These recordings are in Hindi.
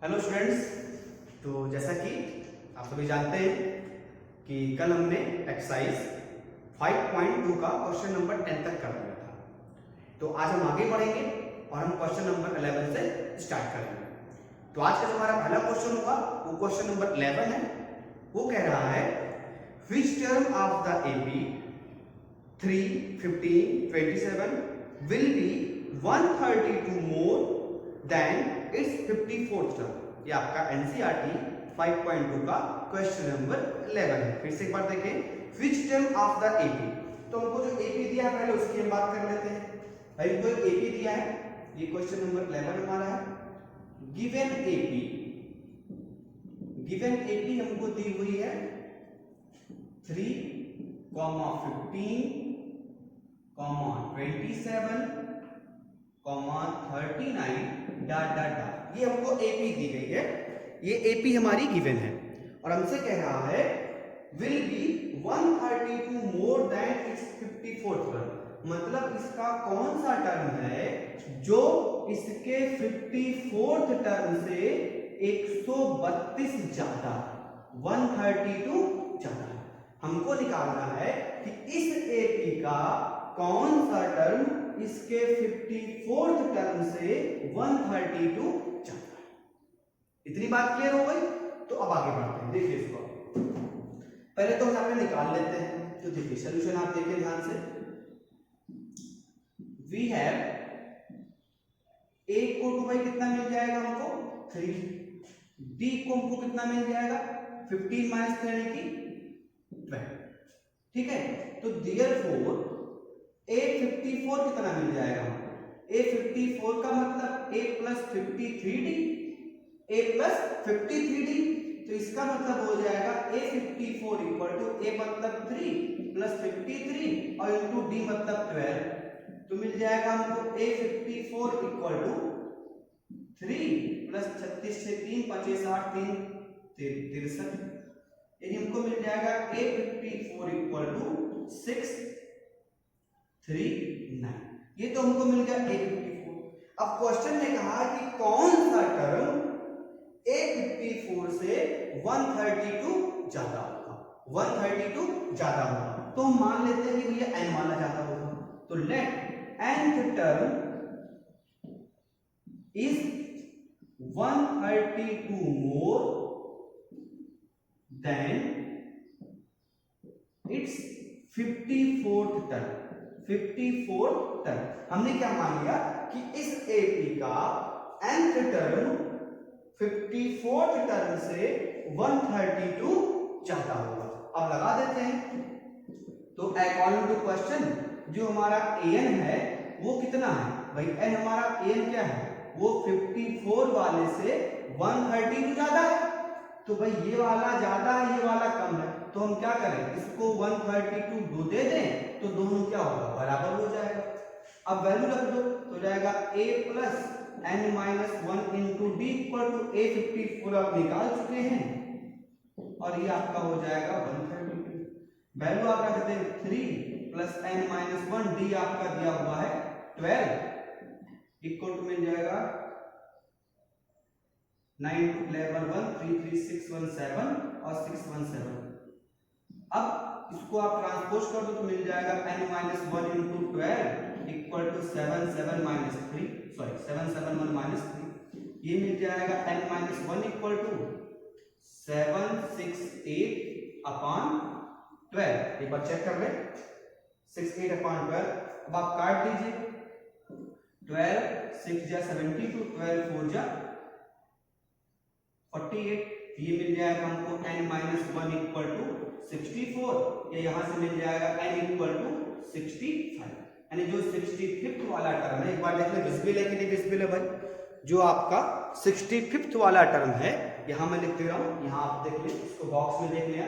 Hello students. तो जैसा कि आप सभी जानते हैं कि कल हमने एक्सरसाइज 5.2 का क्वेश्चन नंबर 10 तक कर लिया था। तो आज हम आगे बढ़ेंगे और हम क्वेश्चन नंबर 11 से स्टार्ट करेंगे। तो आज का जो हमारा पहला क्वेश्चन होगा वो क्वेश्चन नंबर 11 है। वो कह रहा है which term of the AP 3, 15, 27 will be 132 more than its 54th term. ये आपका एनसीईआरटी 5.2 का क्वेश्चन नंबर 11 है। फिर से एक बार देखें, which term of the AP. तो हमको जो एपी दिया है पहले उसकी हम बात कर लेते हैं। भाई हमको एक एपी दिया है, ये क्वेश्चन नंबर 11 हमारा है। गिवन एपी हमको दी हुई है 3, 15, 27, 39 डॉट डॉट डॉट। ये हमको एपी दी गई है, ये एपी हमारी गिवन है और हमसे कह रहा है will be 132 more than its 54th term. मतलब इसका कौन सा टर्म है जो इसके 54th टर्म से 132 ज्यादा, 132 ज्यादा। हमको निकालना है कि इस एपी का कौन सा टर्म इसके 54th टर्म से 132 ज्यादा है। इतनी बात क्लियर हो गई। तो अब आगे बढ़ते हैं। देखिए इसको पहले तो हम यहाँ पे निकाल लेते हैं। तो देखिए सॉल्यूशन आप देखिए ध्यान से। वी हैव ए को टू भाई कितना मिल जाएगा हमको 3, डी को हमको कितना मिल जाएगा 15 माइनस 3 यानी कि 12। ठीक है, तो देयरफॉर A54 कितना मिल जाएगा हमको। A54 का मतलब A plus 53D, A plus 53D। तो इसका मतलब हो जाएगा A54 इक्वल टू A मतलब 3 प्लस 53 और इंटू D मतलब 12। तो मिल जाएगा हमको A54 इक्वल टू 3 प्लस 36 से 3 25 8 3 63। यानी हमको मिल जाएगा A54 इक्वल टू 6 3 9। ये तो हमको मिल गया A54। अब क्वेश्चन में कहा कि कौन सा टर्म A54 से 132 ज्यादा होगा, 132 ज्यादा होगा। तो हम मान लेते हैं कि भैया n वाला ज्यादा होगा। तो let nth term is 132 more than its 54th term. 54th term हमने क्या मान लिया कि इस एपी का nth टर्म 54th टर्म से 132 ज्यादा होगा। अब लगा देते हैं। तो अकॉर्डिंग टू क्वेश्चन जो हमारा an है वो कितना है भाई। n हमारा an क्या है, वो 54 वाले से 132 ज्यादा है। तो भाई ये वाला ज्यादा है, ये वाला कम है। तो हम क्या करें, इसको 132 दो दे दें तो दोनों क्या होगा, बराबर हो जाएगा। अब वैल्यू रख दो तो जाएगा a plus n minus 1 into D equal to A54 आप निकाल चुके हैं और ये आपका हो जाएगा 132। वैल्यू आप रख दें 3 प्लस n माइनस 1, डी आपका दिया हुआ है 12 इक्वल टू मिल जाएगा 9 2 11 1 3 3 6 1 7 और 6 1 7। अब इसको आप ट्रांसपोज कर दो तो मिल जाएगा n minus 1 into 12 equal to 7 7 minus 3, sorry 7 7 1 minus 3। ये मिल जाएगा n minus 1 equal to 7 6 8 upon 12। एक बार चेक कर ले, 6 8 अपॉन 12। अब आप काट दीजिए, 12 6 जा 72, 12 4 जा 48। ये मिल जाएगा हमको n माइनस 1 इक्वल टू 64। ये यहां से मिल जाएगा n इक्वल टू 65। यानी जो 65th वाला टर्म है, एक बार देख ले विजिबल है कि नहीं विजिबल है भाई। जो आपका 65th वाला टर्म है यहां मैं लिख दे रहा हूं, यहां आप देख ले, इसको बॉक्स में देख लिया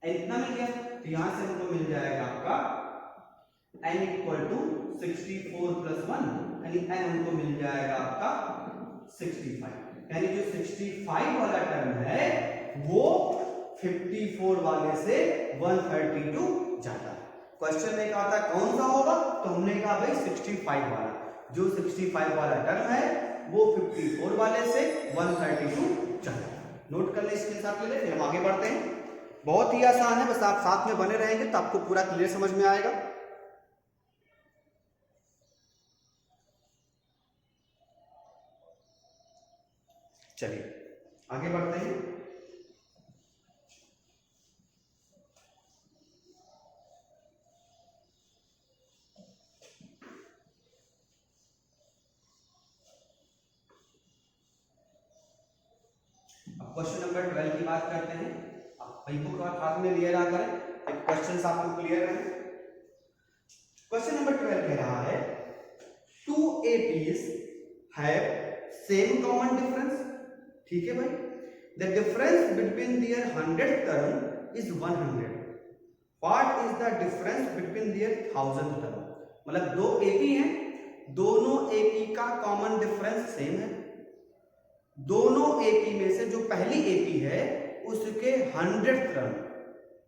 n इतना मिल गया। तो यहां से हमको मिल जाएगा आपका n इक्वल टू 64 प्लस 1 यानी n हमको मिल जाएगा आपका 65। यानी जो 65 वाला टर्म है वो 54 वाले से 132 ज्यादा है। क्वेश्चन में कहा था कौन सा होगा, तो हमने कहा भाई 65 वाला। जो 65 वाला टर्म है वो 54 वाले से 132 ज्यादा। नोट कर ले, इसके साथ ले ले, फिर हम आगे बढ़ते हैं। बहुत ही आसान है, बस आप साथ में बने रहेंगे तो आपको पूरा क्लियर समझ में आएगा। चलिए आगे बढ़ते हैं। अब क्वेश्चन नंबर 12 की बात करते हैं। अब भाई बुक हाथ में लिए रहा करें, एक क्वेश्चन आपको क्लियर है। क्वेश्चन नंबर 12 कह रहा है two APs have same common difference. ठीक है भाई, the difference between their 100th term is 100। What is the difference between their 1000th term. मतलब दो AP हैं, दोनों AP का कॉमन डिफरेंस सेम है। दोनों AP में से जो पहली AP है उसके 100th टर्म,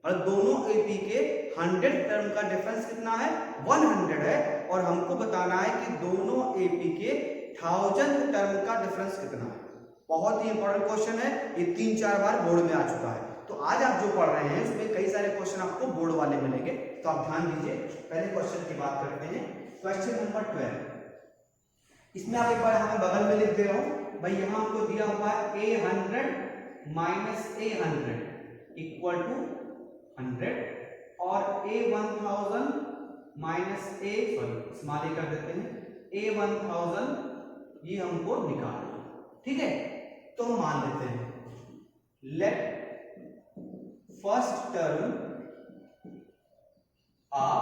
और दोनों AP के 100th टर्म का डिफरेंस कितना है, 100 है। और हमको बताना है कि दोनों AP के 1000th टर्म का डिफरेंस कितना है। बहुत ही इंपॉर्टेंट क्वेश्चन है, ये 3-4 बार बोर्ड में आ चुका है। तो आज आप जो पढ़ रहे हैं उसमें कई सारे क्वेश्चन आपको बोर्ड वाले मिलेंगे, तो आप ध्यान दीजिए। पहले क्वेश्चन की बात करते हैं, क्वेश्चन नंबर 12। इसमें आप एक बार हमें बगल में लिख दे रहा हूं भाई, यहां हमको दिया हुआ है A100 minus A100 equal to 100, और A1000 माइनस स्मॉल कर देते हैं A1000, ये हमको निकालना। ठीक है, तो मान लेते हैं let first term of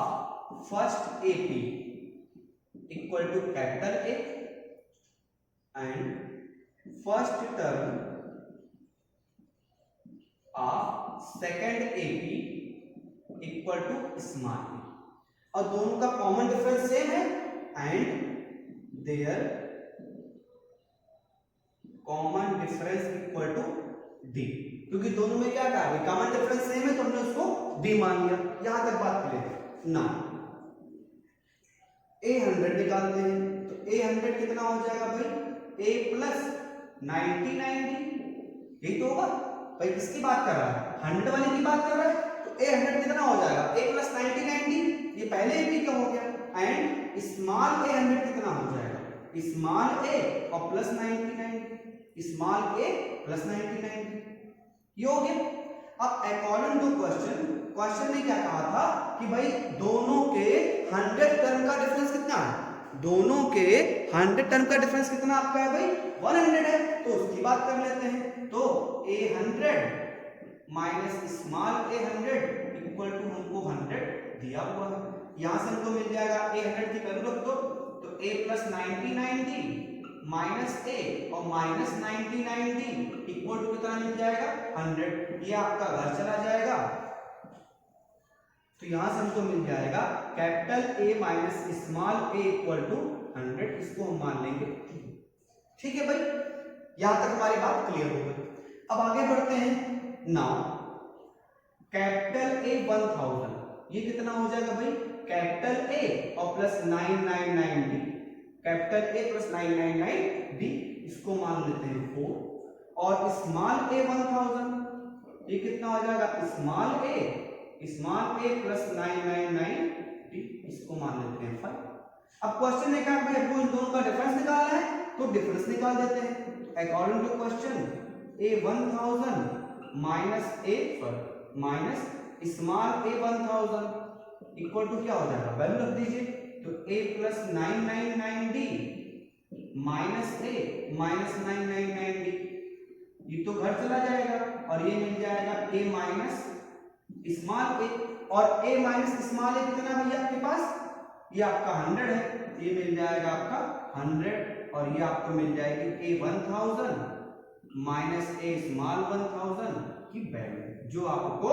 first AP equal to capital A and first term of second AP equal to small a। और दोनों का कॉमन डिफरेंस सेम है and their common difference equal to D। क्योंकि दोनों में क्या कहा है, कॉमन डिफरेंस सेम है तो हमने उसको D मान लिया। यहां तक बात क्लियर ना। A100 निकालते हैं तो A100 कितना हो जाएगा भाई, A प्लस 90 यही तो होगा भाई। किसकी बात कर रहा है, 100 वाले की बात कर रहा है। तो A100 कितना हो जाएगा, A प्लस 90 ये पहले AP का हो गया। एंड स्मॉल A100 कितना हो जाएगा, स्मॉल A और प्लस 90, स्मॉल A प्लस 90, ये हो गया। अब अकॉर्डिंग टू क्वेश्चन ने क्या कहा था कि भाई दोनों के 100 टर्म का डिफरेंस कितना है, दोनों के 100 टर्म का डिफरेंस कितना आपका है भाई, 100 है। तो उसकी बात कर लेते हैं। तो A100 minus small A100 equal to हमको 100 दिया हुआ है। यहां से हमको मिल जाएगा A100 की वैल्यू रख दो, तो A प्लस 90 माइनस A और माइनस 90 इक्वल टू कितना मिल जाएगा, 100। ये आपका घर चला जाएगा, तो यहां से हमको मिल जाएगा capital A minus small a equal to 100। इसको हम मान लेंगे। ठीक है भाई, यहां तक हमारी बात क्लियर हो गई। अब आगे बढ़ते हैं। नाउ कैपिटल A 1000, ये कितना हो जाएगा भाई, कैपिटल A और plus 999D, capital A plus 999D, इसको मान लेते हैं 4। और स्मॉल A 1000 ये कितना हो जाएगा, स्मॉल A प्लस 999D, इसको मान लेते हैं 5। अब क्वेश्चन ने कहा भाई आपको इन दोनों का डिफरेंस निकालना है, तो डिफरेंस निकाल देते हैं। According to question A1000 minus small A1000 equal to क्या हो जाएगा, वैल्यू रख दीजिए। तो A plus 999D minus A minus 999D, ये तो घर चला जाएगा और ये मिल जाएगा A माइनस स्मॉल A। और A माइनस स्मॉल A कितना भैया आपके पास, ये आपका 100 है, ये मिल जाएगा आपका 100। और ये आपको मिल जाएगी A 1000 माइनस A स्मॉल 1000 की वैल्यू, जो आपको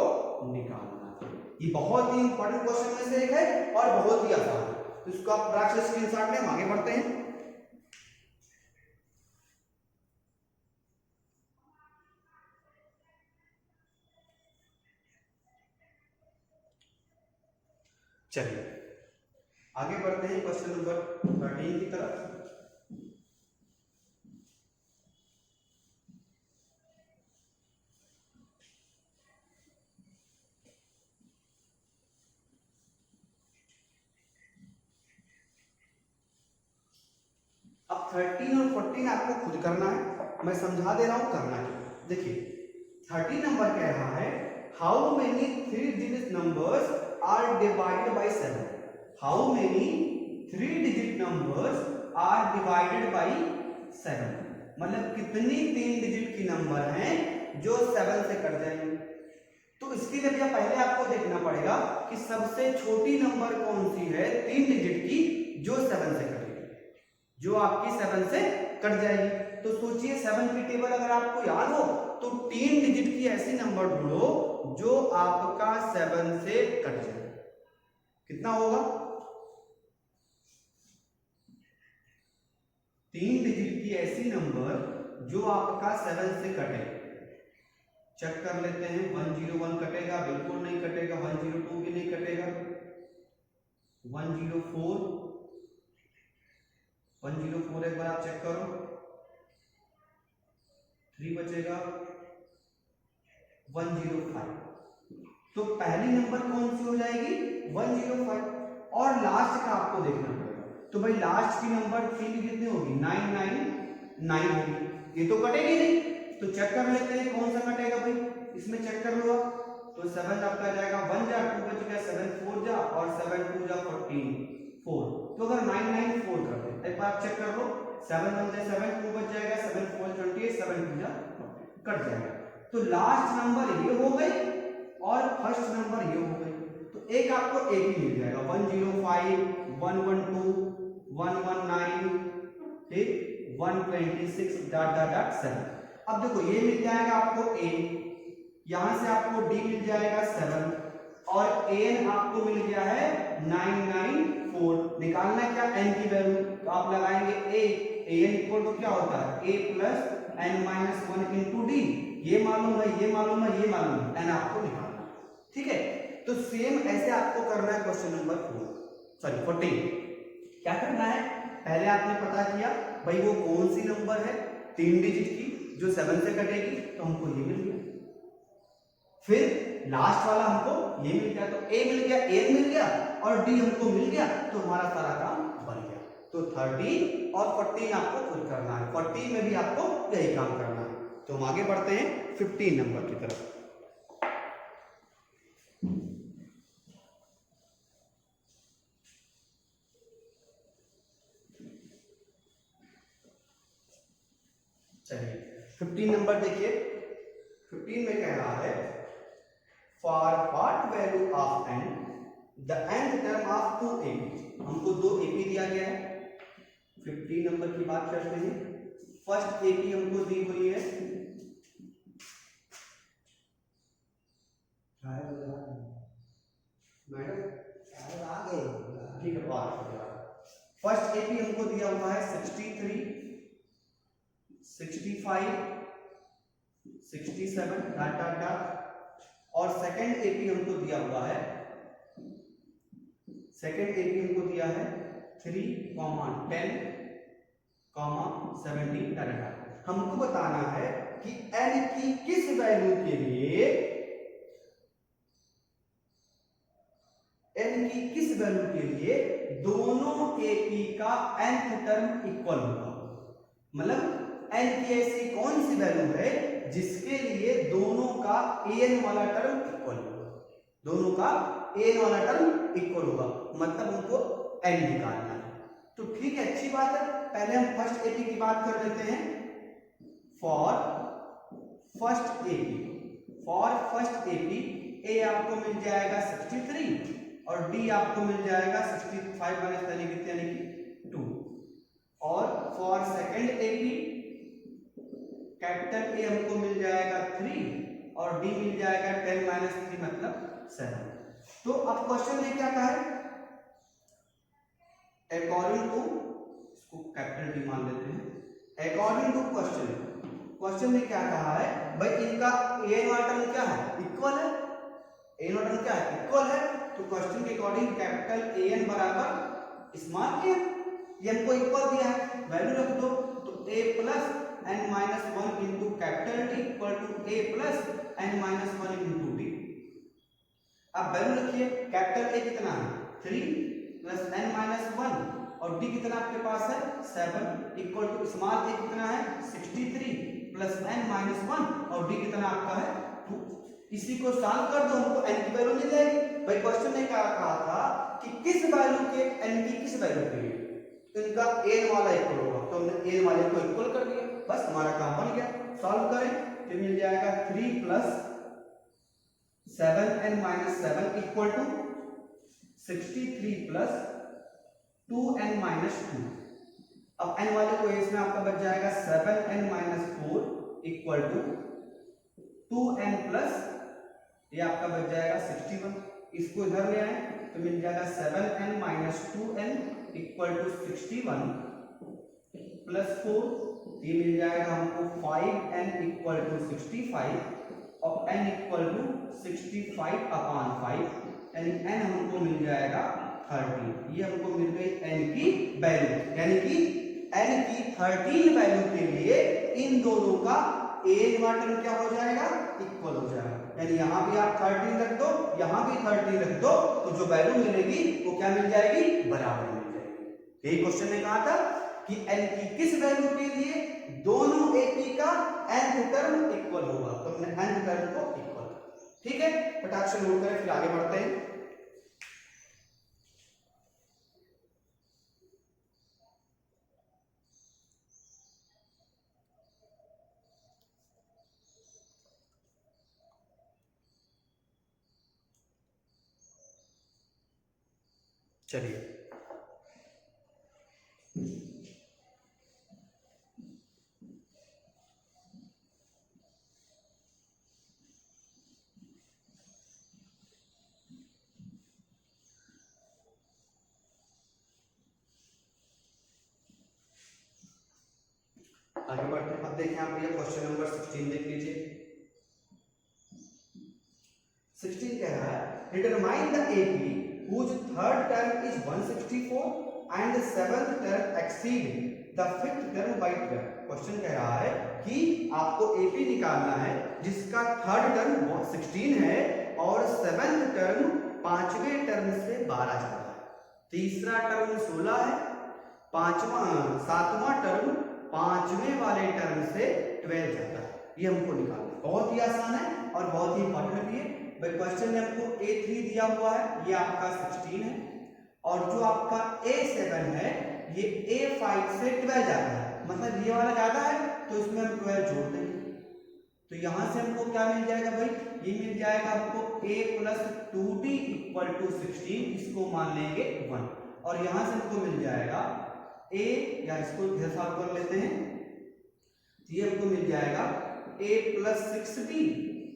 निकालना है। ये बहुत ही इंपॉर्टेंट क्वेश्चन में से एक है और बहुत ही आसान है, तो इसको आप रख से स्क्रीनशॉट लें। आगे बढ़ते हैं। चलिए आगे बढ़ते हैं क्वेश्चन नंबर 13 की तरफ। 13 और 14 आपको खुद करना है, मैं समझा दे रहा हूं करना है। देखिए 13 नंबर कह रहा है how many 3 digit numbers are divided by 7। How many 3 digit numbers are divided by 7, मतलब कितनी 3 डिजिट की नंबर हैं जो 7 से कट जाएंगे। तो इसके लिए भैया पहले आपको देखना पड़ेगा कि सबसे छोटी नंबर कौन सी है 3 डिजिट की जो 7 से कटेगी, जो आपकी 7 से कट जाएगी। तो सोचिए 7 की टेबल अगर आपको याद हो तो 3 डिजिट की ऐसी नंबर ढूंढो जो आपका 7 से कट जाए। कितना होगा? 3 डिजिट की ऐसी नंबर जो आपका 7 से कटे। चेक कर लेते हैं। 101 कटेगा? बिल्कुल नहीं कटेगा। 102 भी नहीं कटेगा। 104 एक बार आप चेक करो। 3 बचेगा। 105। तो पहली नंबर कौन सी हो जाएगी? 105। और लास्ट का आपको देखना पड़ेगा। तो भाई लास्ट की नंबर 3 की कितनी होगी? 999 होगी। ये तो कटेगी नहीं, तो चेक कर लेते हैं कौन सा कटेगा भाई। इसमें चेक कर लो आप। तो 7 आपका जाएगा 1 जा, 2 बच गया, 7 4 जा और 7 2 जा 14 4। तो अगर 994 कर दे, एक बार चेक कर लो। 7 1 जा 7, 2 बच जाएगा, 7 4 28, 7 2 जा कट जाएगा। तो लास्ट नंबर ये हो गई और फर्स्ट नंबर ये हो गई। तो एक आपको एक ही मिल जाएगा। 105 112 119 फिर 126 डॉट डॉट डॉट 7। अब देखो ये मिल जाएगा आपको a, यहां से आपको d मिल जाएगा 7 और an आपको मिल गया है 994। निकालना है क्या? n की वैल्यू। तो आप लगाएंगे a, an इक्वल टू क्या होता है? a plus n minus 1 into D. ये मालूम है, ये मालूम है, ये मालूम है, n आपको निकालना है। ठीक है, तो सेम ऐसे आपको करना है क्वेश्चन नंबर 14। क्या करना है? पहले आपने पता किया भाई वो कौन सी नंबर है 3 डिजिट की जो 7 से कटेगी, तो हमको ये मिल गया। फिर लास्ट वाला हमको ये मिल गया, तो a मिल गया, a मिल गया और d हमको मिल गया, तो हमारा सारा काम बन गया। तो 13 और 14 आपको खुद करना है। 14 में भी आपको यही काम करना है। तो हम आगे बढ़ते हैं 15 नंबर की तरफ। चलिए 15 नंबर देखिए। 15 में कह रहा है for what value of n the nth term of 2ab। हमको 2 ab दिया गया है। 15 नंबर की बात करते हैं। फर्स्ट ab हमको दी हुई है मैडम, ठीक है। फर्स्ट ab हमको दिया हुआ है 63 65 67 डॉट डॉट डॉट। और सेकंड एपी हमको दिया हुआ है 3, 10, 17 डॉट डॉट। हमको बताना है कि n की किस वैल्यू के लिए दोनों एपी का nth टर्म इक्वल होगा। मतलब n की ऐसी कौन सी वैल्यू है जिसके लिए दोनों का an वाला टर्म इक्वल होगा। दोनों का an वाला टर्म इक्वल होगा, मतलब उनको n निकालना है। तो ठीक है, अच्छी बात है। पहले हम फर्स्ट एपी की बात कर लेते हैं। फॉर फर्स्ट एपी a आपको मिल जाएगा 63 और d आपको मिल जाएगा 65 माइनस यानी कि 2। और for second AP capital A हमको मिल जाएगा 3 और D मिल जाएगा 10 माइनस 3 मतलब 7। तो अब क्वेश्चन में क्या कहा है? अकॉर्डिंग टू, इसको कैपिटल D मान लेते हैं। अकॉर्डिंग टू क्वेश्चन में क्या कहा है भाई? इनका an वाला टर्म क्या है? इक्वल है। an वाला टर्म क्या है? इक्वल है। तो क्वेश्चन के अकॉर्डिंग कैपिटल an बराबर स्मॉल a, ये हमको इक्वल दिया है, वैल्यू रख दो। तो a plus n minus 1 into capital D equal to a plus n minus 1 into D। अब वैल्यू रखिए, कैपिटल A कितना है? 3 प्लस n माइनस 1 और डी कितना आपके पास है 7 इक्वल टू स्मॉल ए कितना है 63 प्लस n माइनस 1 और डी कितना आपका है 2। इसी को सॉल्व कर दो हमको n की वैल्यू मिल जाएगी। भाई क्वेश्चन ने क्या कहा था कि किस वैल्यू के n की किस वैल्यू के लिए तो इनका n वाला इक्वल होगा, तो हमने n वाले को इक्वल कर दिया, बस हमारा काम बन गया। सॉल्व करें तो मिल जाएगा 3 plus 7n minus 7 equal to 63 plus 2n minus 2। अब n वाले को इसमें आपका बच जाएगा 7n minus 4 equal to 2n plus ये आपका बच जाएगा 61। इसको इधर ले आए तो मिल जाएगा 7n minus 2n equal to 61 plus 4, ये मिल जाएगा हमको 5n इक्वल टू 65 और n इक्वल टू 65 अपॉन 5 यानी n हमको मिल जाएगा 13। ये हमको मिल गई n की वैल्यू, यानी कि n की 13 वैल्यू के लिए इन दोनों का a टर्म क्या हो जाएगा इक्वल हो जाएगा। यानी यहाँ भी आप 13 रख दो, यहाँ भी 13 रख दो, तो जो वैल्यू मिलेगी वो क्या मिल जाएगी बराबर मिल जाएगी। यही क्वेश्चन ने कहा था कि n की किस वैल्यू के लिए दोनों AP का nth टर्म इक्वल होगा, तो हमने nth टर्म को इक्वल। ठीक है, फटाक से नोट करें फिर आगे बढ़ते हैं। चलिए आगे बढ़ते हैं। अब देखें आप ये क्वेश्चन नंबर 16 देख लीजिए। 16 कह रहा है determine the AP whose third term is 164 and the seventh term exceed the fifth term by 12। Question कह रहा है कि आपको AP निकालना है जिसका थर्ड टर्म 16 है और सेवेंथ टर्म पांचवें टर्म से 12 ज्यादा है, तीसरा टर्म 16 है, सातवां टर्म पांचवें वाले टर्म से 12 जाता है। ये हमको निकालना है, बहुत ही आसान है और बहुत ही इंपॉर्टेंट भी है। क्वेश्चन में हमको A3 दिया हुआ है, ये आपका 16 है और जो आपका A7 है ये A5 से 12 जाता है, मतलब ये वाला ज्यादा है तो इसमें हम 12 जोड़ देंगे। तो यहां से हमको क्या मिल जाएगा भाई, ये मिल जाएगा हमको A plus 2D equal to 16, इसको मान लेंगे 1 और यहां से हमको मिल जाएगा A, या इसको इधर सॉल्व कर लेते हैं, ये हमको मिल जाएगा A plus 6D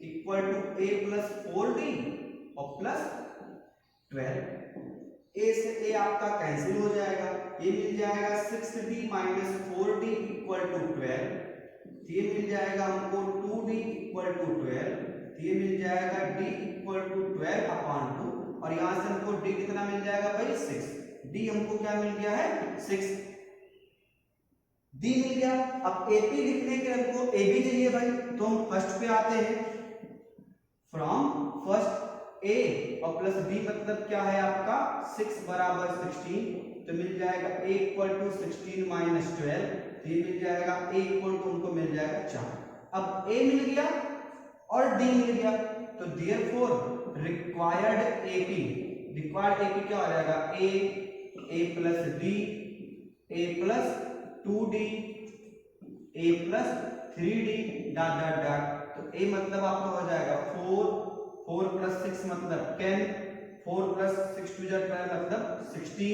equal to A plus 4D और प्लस 12। A से A आपका कैंसिल हो जाएगा, ये मिल जाएगा 6D minus 4D equal to 12, ये मिल जाएगा हमको 2D इक्वल टू 12, ये मिल जाएगा D इक्वल टू 12 अपॉन 2 और यहां से हमको D कितना मिल जाएगा भाई 6। D हमको क्या मिल गया है 6, D मिल गया। अब AP लिखने के हमको AB चाहिए भाई, तो हम फर्स्ट पे आते हैं, फ्रॉम फर्स्ट A और प्लस B मतलब क्या है आपका 6 बराबर 16, तो मिल जाएगा A इक्वल टू 16 माइनस 12, तो ये मिल जाएगा A इक्वल टू हमको मिल जाएगा 4। अब A मिल गया और D मिल गया, तो देयरफॉर रिक्वायर्ड AP क्या हो जाएगा A plus D, A plus 2D, A plus 3D dot dot dot, तो A मतलब आपका हो जाएगा 4 प्लस 6 मतलब 10, 4 प्लस 6 टू 12 मतलब 16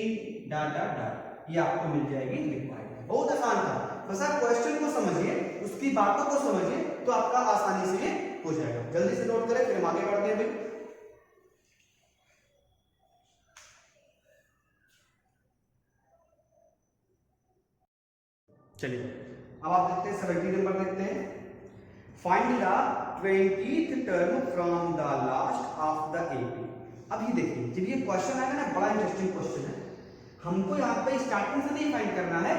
डॉट डॉट डॉट, ये आपको मिल जाएगी रिक्वायर्ड। बहुत आसान था, बस आप क्वेश्चन को समझिए, उसकी बातों को समझिए तो आपका आसानी से ये हो जाएगा। जल्दी से नोट करें फिर हम आगे बढ़ते हैं भाई। चलिए अब आप देखते हैं 17 नंबर देखते हैं, find the 20th term from the last of the AP। अब ये देखिए जब ये क्वेश्चन आएगा ना, बड़ा इंटरेस्टिंग क्वेश्चन है, हमको यहाँ पे स्टार्टिंग से नहीं फाइंड करना है,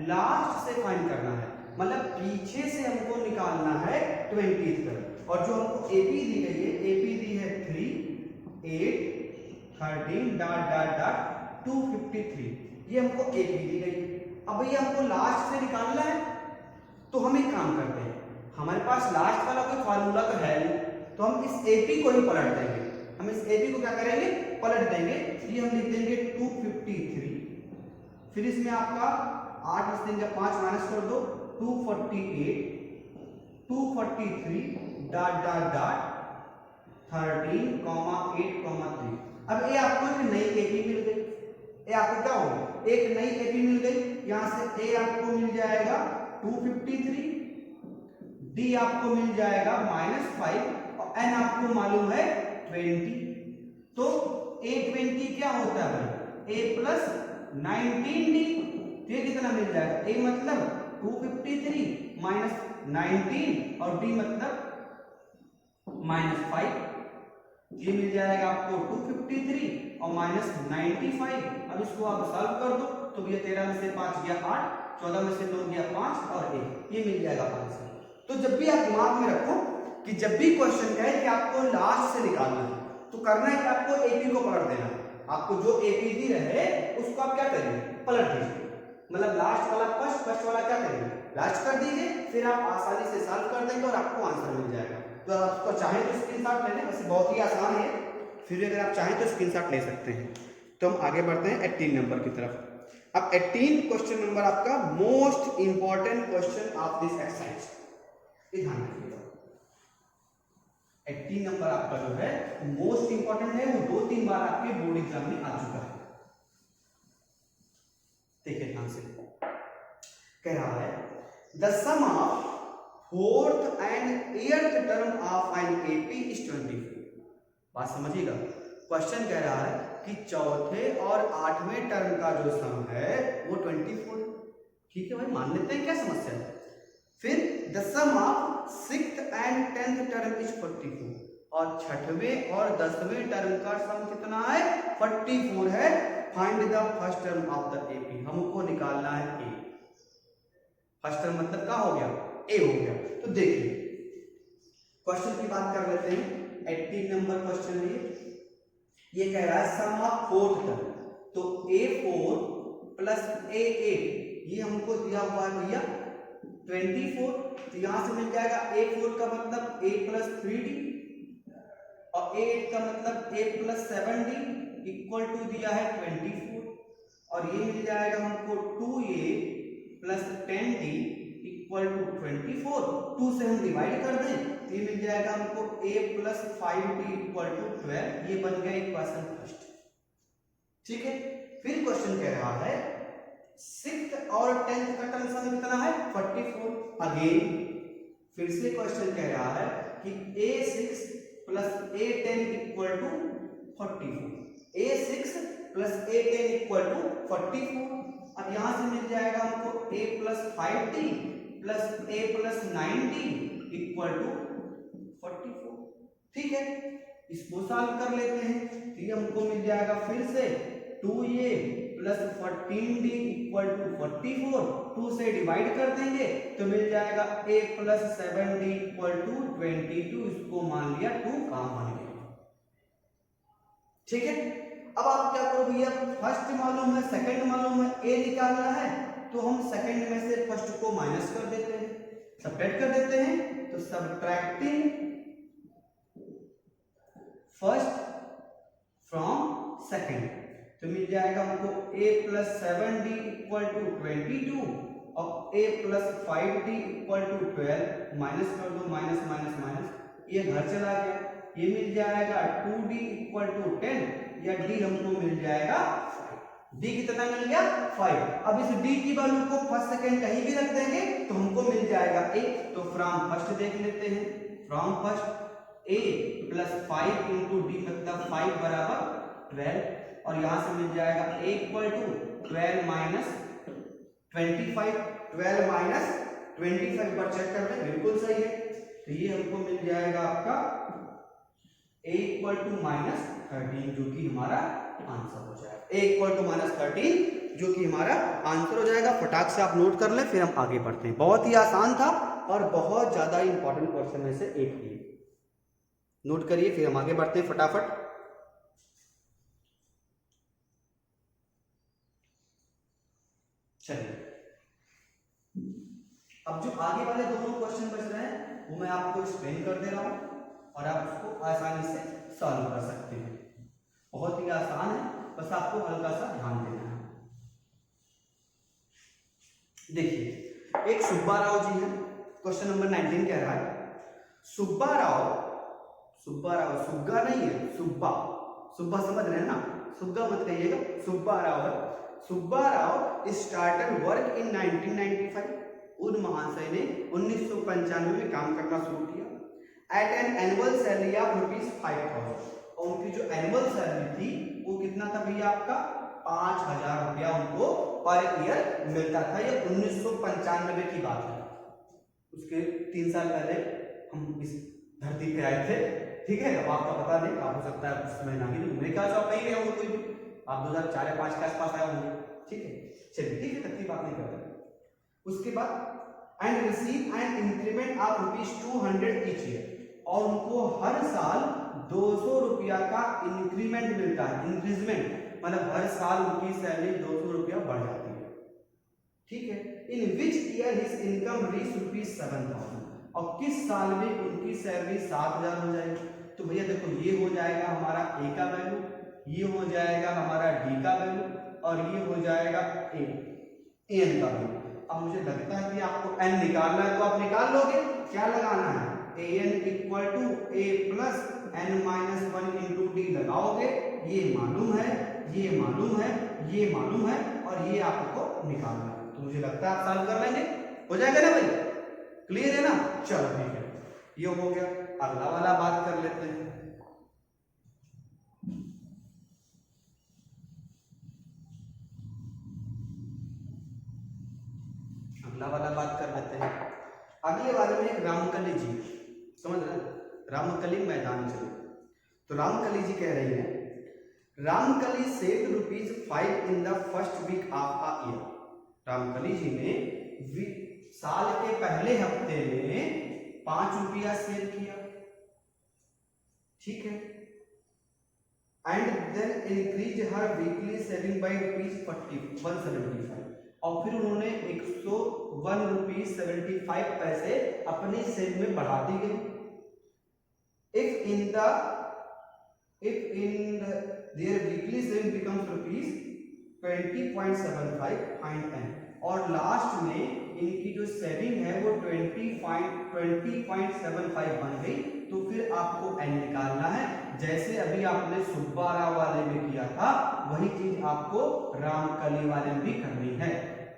लास्ट से फाइंड करना है, मतलब पीछे से हमको निकालना है 20th टर्म। और जो हमको AP दी गई है, AP दी है 3, 8, 13 डॉट डॉट डॉट 253, ये हमको एपी दी गई। अब ये हमको लास्ट से निकालना है, तो हम एक काम करते हैं, हमारे पास लास्ट वाला कोई फार्मूला तो है नहीं, तो हम इस एपी को ही पलट देंगे। हम इस एपी को क्या करेंगे, पलट देंगे। ये हम लिख देंगे 253, फिर इसमें आपका 8 इस देंगे, 5 माइनस कर दो, 248, 243 डॉट डॉट डॉट 13,8,3। अब ये आपको एक नई एपी मिल गई। ये आपको क्या होगा, एक नई एपी मिल गई। यहां से ए आपको मिल जाएगा 253, डी आपको मिल जाएगा -5 और एन आपको मालूम है 20। तो A20 क्या होता है भाई, A प्लस 19D। ये कितना मिल जाएगा, A मतलब 253 माइनस 19 और D मतलब -5। ये मिल जाएगा आपको 253 और -95। अब इसको आप सॉल्व कर दो, तो ये 13 में से 5 गया 8, 14 में से 2 गया 5 और 1, ये मिल जाएगा 5। तो जब भी आप दिमाग में रखो कि जब भी क्वेश्चन कहे कि आपको लास्ट से निकालना है, तो करना है कि आपको एपी को पलट देना है। आपको जो एपी दी रहे उसको आप क्या करेंगे, पलट दीजिए। मतलब लास्ट वाला फर्स्ट, फर्स्ट वाला क्या करेंगे, लास्ट कर दीजिए, फिर आप आसानी से सॉल्व कर देंगे और आपको आंसर मिल जाएगा। तो आपको चाहें तो स्क्रीनशॉट ले लें, वैसे बहुत ही आसान है, फिर अगर आप चाहें तो स्क्रीनशॉट ले सकते हैं। तो हम आगे बढ़ते हैं 18 नंबर की तरफ। अब 18 क्वेश्चन नंबर आपका most important question of this exercise, ध्यान रखिएगा। 18 नंबर आपका जो है मोस्ट इंपॉर्टेंट है, वो 2-3 बार आपके बोर्ड एग्जाम में आ चुका है। देखिए ध्यान से, कह रहा है the sum of fourth and eighth term of an AP is 24। बात समझिएगा, क्वेश्चन कह रहा है कि चौथे और 8वें टर्म का जो सम है वो 24। ठीक है भाई, मान लेते हैं, क्या समस्या है। फिर the sum of sixth and 10th term is 44, और छठवें और 10वें टर्म का सम कितना है, 44 है। Find the first term of the AP, हमको निकालना है ए। फर्स्ट टर्म मतलब क्या हो गया, ए हो गया। तो देखिए क्वेश्चन की बात कर लेते हैं। 18 नंबर क्वेश्चन है ये कह रहा है सम ऑफ फोर्थ टर्म, तो A4 प्लस A8 ये हमको दिया हुआ है भैया 24। तो यहां से मिल जाएगा A4 का मतलब A प्लस 3D और A8 का मतलब A plus 7D equal to दिया है 24, और ये मिल जाएगा हमको 2A plus 10D equal to 24। 2 से हम डिवाइड कर दें तो ये मिल जाएगा हमको A plus 5D equal to 12। ये बन गया इक्वेशन फर्स्ट। ठीक है, फिर क्वेश्चन कह रहा है सिक्स्थ और 10th का टर्म सम कितना है, 44। अगेन फिर से क्वेश्चन कह रहा है कि A6 plus A10 equal to 44। A6 plus A10 equal to 44। अब यहां से मिल जाएगा हमको A plus 5D plus A plus 9D equal to 44। ठीक है, इसको सॉल्व कर लेते हैं। तो ये हमको मिल जाएगा फिर से 2A plus 14D equal to 44। 2 से डिवाइड कर देंगे तो मिल जाएगा A plus 7D equal to 22। इसको मान लिया 2 काम बन गया। ठीक है, अब आप क्या करो भैया, फर्स्ट मालूम है, सेकंड मालूम है, A निकालना है, तो हम सेकंड में से फर्स्ट को माइनस कर देते हैं, सबट्रैक्ट कर देते हैं। तो सबट्रैक्टिंग फर्स्ट फ्रॉम सेकंड, तो मिल जाएगा हमको A plus 7D equal to 22 और A plus 5D equal to 12। Minus कर दो, माइनस माइनस माइनस, ये घर चला गया। ये मिल जाएगा 2D इक्वल टू 10 या D हमको मिल जाएगा 5। D कितना मिल गया, 5। अब इस D की वैल्यू को फर्स्ट सेकंड कहीं भी रख देंगे तो हमको मिल जाएगा A। तो फ्रॉम फर्स्ट देख लेते हैं, from first A plus 5 into D मतलब 5 बराबर 12, और यहां से मिल जाएगा A equal to 12 minus 25। 12 minus 25 पर चेक कर लें, बिल्कुल सही है। तो ये हमको मिल जाएगा आपका A इक्वल टू माइनस 13 जो कि हमारा आंसर हो जाएगा। A इक्वल टू माइनस 13 जो कि हमारा आंसर हो जाएगा। फटाक से आप नोट कर लें, फिर हम आगे बढ़ते हैं। बहुत ही आसान था और बहुत ज्यादा इंपॉर्टेंट क्वेश्चन में से एक है। नोट करिए, फिर हम आगे बढ़ते हैं फटाफट। अब जो आगे वाले दोनों क्वेश्चन बच रहे हैं वो मैं आपको एक्सप्लेन कर दे रहा हूं और आप उसको आसानी से सॉल्व कर सकते हैं। बहुत ही आसान है, बस आपको हल्का सा ध्यान देना है। देखिए एक सुब्बा राव जी है, क्वेश्चन नंबर 19 कह रहा है सुब्बा राव सुग्गा नहीं है, सुब्बा समझ रहे हैं ना, सुग्गा मत कहिएगा, सुब्बा राव है। Subba Rao started work in 1995, उन महाशय ने 1995 में काम करना शुरू किया। At an annual salary of ₹5,000, और उनकी जो एनुअल सैलरी थी वो कितना था भैया आपका 5,000 रुपया उनको पर ईयर मिलता था। ये 1995 की बात है, उसके 3 साल पहले हम इस धरती पे आए थे, ठीक है। अब आपका पता नहीं, आप हो सकता है उस समय ना ही, मेरे ख्याल से आप नहीं रहे होंगे कोई भी, आप 2004 या 5 के आसपास आए होंगे, ठीक है। चलिए ठीक है, तक की बात नहीं करते। उसके बाद and receive an increment of ₹200 each year, और उनको हर साल 200 रुपया का इंक्रीमेंट मिलता है। इंक्रीजमेंट मतलब हर साल उनकी सैलरी 200 रुपया बढ़ जाती है, ठीक है। In which year his income reach ₹7,000, और किस साल में उनकी सैलरी 7,000 हो जाएगी। तो भैया देखो ये हो जाएगा हमारा ए का वैल्यू, ये हो जाएगा हमारा डी का वैल्यू, और ये हो जाएगा एन का वैल्यू। अब मुझे लगता है कि आपको एन निकालना है, तो आप निकाल लोगे। क्या लगाना है, n equal to a plus n minus 1 into d लगाओगे। ये मालूम है, ये मालूम है, ये मालूम है, और ये आपको निकालना है। तो मुझे लगता है आप सॉल्व कर लेंगे, हो जाएगा ना भाई, क्लियर है ना। चलो ठीक है, ये हो गया। अगला वाला बात कर लेते हैं। अगला वाला बात कर लेते हैं। अगले वाले में एक रामकली जी, समझ रहे हैं, रामकली मैदान चले। तो रामकली जी कह रही है Ramkali saved ₹5 in the first week of a year. Ramkali ji ने साल के पहले हफ्ते में ₹5 सेव किया, ठीक है। एंड देन इंक्रीज हर वीकली सेविंग बाय ₹175, और फिर उन्होंने 101 रुपीज 75 पैसे अपनी सेव में बढ़ा दी गई। If in their weekly saving becomes ₹20.75 find n, और लास्ट में इनकी जो सेविंग है वो 20.75 बन गई। तो फिर आपको एन निकालना है, जैसे अभी आपने सुब्बा राव वाले में किया था वही चीज आपको रामकली वाले में भी करनी है।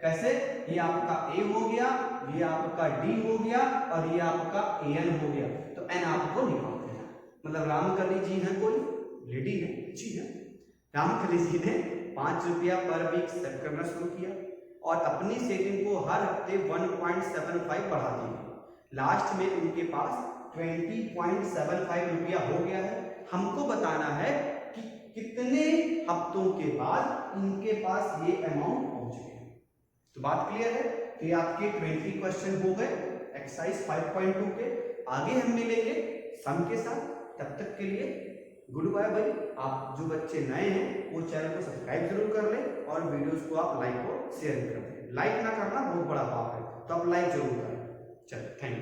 कैसे, ये आपका ए हो गया, ये आपका डी हो गया, और ये आपका एन हो गया। तो एन आपको निकालते हैं। मतलब रामकली जी है, कोई लेडी है, अच्छी है। रामकली जी ने ₹5 पर वीक सेव करना शुरू किया, और अपनी सेविंग को हर हफ्ते 1.75 बढ़ा दी। लास्ट में उनके पास 20.75 रुपया हो गया है। हमको बताना है कि कितने हफ्तों के बाद इनके पास ये अमाउंट पहुंच गया। तो बात क्लियर है। तो ये आपके 20 क्वेश्चन हो गए एक्सरसाइज 5.2 के। आगे हम मिलेंगे सम के साथ, तब तक के लिए गुड बाय भाई। आप जो बच्चे नए हैं वो चैनल को सब्सक्राइब जरूर कर लें, और वीडियोस को आप लाइक और शेयर कर दें। लाइक ना करना बहुत बड़ा पाप है, तो आप लाइक जरूर करें। चलो थैंक यू।